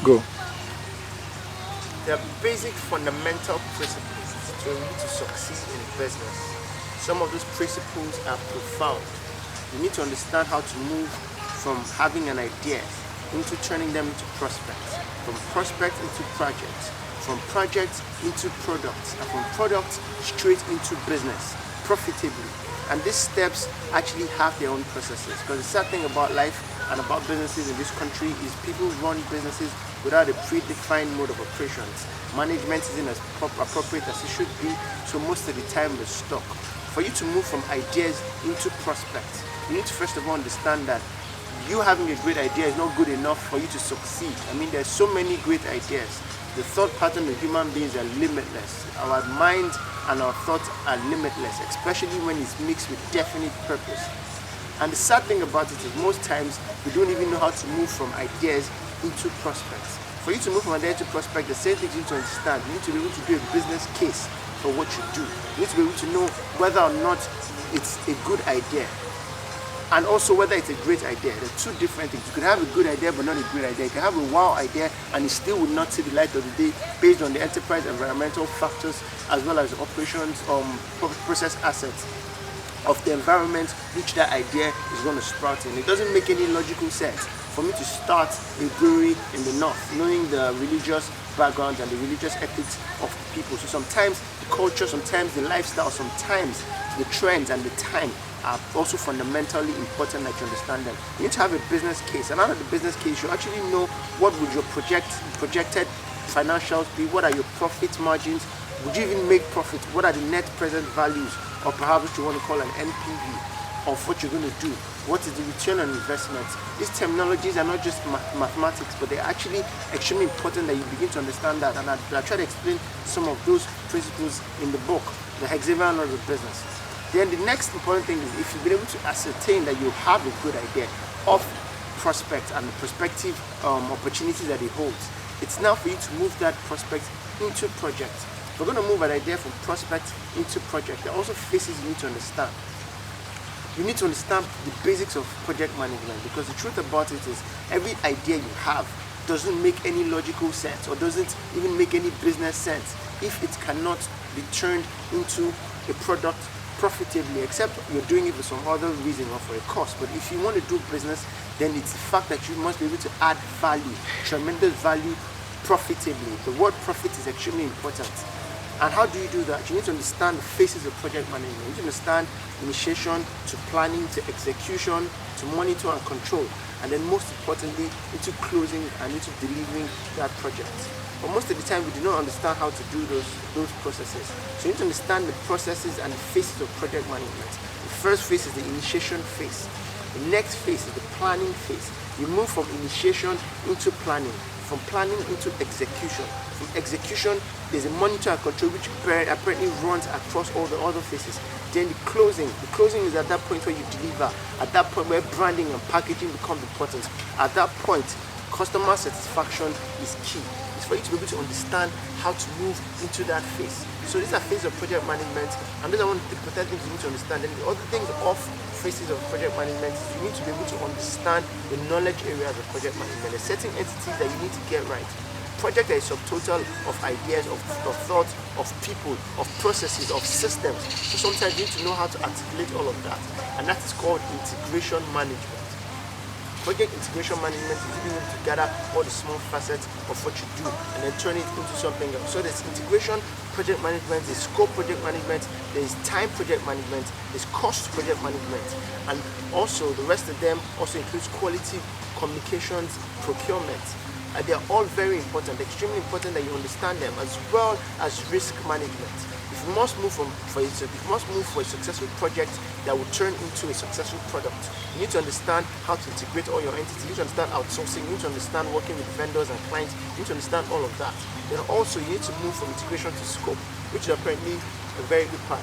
Go. There are basic fundamental principles to you to succeed in business. Some of those principles are profound. You need to understand how to move from having an idea into turning them into prospects, from prospects into projects, from projects into products, and from products straight into business profitably. And these steps actually have their own processes, because the sad thing about life and about businesses in this country is people run businesses without a predefined mode of operations. Management isn't as appropriate as it should be, so most of the time we're stuck. For you to move from ideas into prospects, you need to first of all understand that you having a great idea is not good enough for you to succeed. I mean, there's so many great ideas. The thought pattern of human beings are limitless. Our minds and our thoughts are limitless, especially when it's mixed with definite purpose. And the sad thing about it is most times we don't even know how to move from ideas into prospects. For you to move from idea to prospect, the same thing you need to understand. You need to be able to do a business case for what you do. You need to be able to know whether or not it's a good idea, and also whether it's a great idea. They're two different things. You could have a good idea but not a great idea. You can have a wow idea and it still would not see the light of the day based on the enterprise environmental factors as well as the operations process assets of the environment which that idea is going to sprout in. It doesn't make any logical sense for me to start a brewery in the north knowing the religious background and the religious ethics of the people. So sometimes the culture, sometimes the lifestyle, sometimes the trends and the time are also fundamentally important that you understand them. You need to have a business case, and out of the business case you actually know what would your projected financials be, what are your profit margins, would you even make profit, what are the net present values, or perhaps what you want to call an NPV of what you're going to do, what is the return on investment. These terminologies are not just mathematics, but they're actually extremely important that you begin to understand that, and I try to explain some of those principles in the book, The Hexagon of the Business. Then the next important thing is if you've been able to ascertain that you have a good idea of prospects and the prospective opportunities that it holds, it's now for you to move that prospect into project. We're going to move an idea from prospect into project. There are also phases you need to understand. You need to understand the basics of project management, because the truth about it is every idea you have doesn't make any logical sense or doesn't even make any business sense if it cannot be turned into a product profitably, except you're doing it for some other reason or for a cost. But if you want to do business, then it's the fact that you must be able to add value, tremendous value, profitably. The word profit is extremely important. And how do you do that? You need to understand the phases of project management. You need to understand initiation to planning to execution to monitor and control, and then most importantly into closing and into delivering that project. But most of the time we do not understand how to do those processes. So you need to understand the processes and the phases of project management. The first phase is the initiation phase. The next phase is the planning phase. You move from initiation into planning, from planning into execution. From execution, there's a monitor and control which apparently runs across all the other phases. Then the closing is at that point where you deliver, at that point where branding and packaging becomes important. At that point, customer satisfaction is key. It's for you to be able to understand how to move into that phase. So these are phases of project management, and these are one of the important things you need to understand. And the other things of phases of project management is you need to be able to understand the knowledge areas of project management. There are certain entities that you need to get right. Project is a subtotal of ideas, of thoughts, of people, of processes, of systems. So sometimes you need to know how to articulate all of that, and that is called integration management. Project integration management is being able to gather all the small facets of what you do and then turn it into something else. So there's integration project management, there's scope project management, there's time project management, there's cost project management, and also the rest of them also includes quality, communications, procurement. They are all very important, extremely important that you understand them, as well as risk management. If you must move for a successful project that will turn into a successful product, you need to understand how to integrate all your entities. You need to understand outsourcing. You need to understand working with vendors and clients. You need to understand all of that. Then also you need to move from integration to scope, which is apparently a very good part.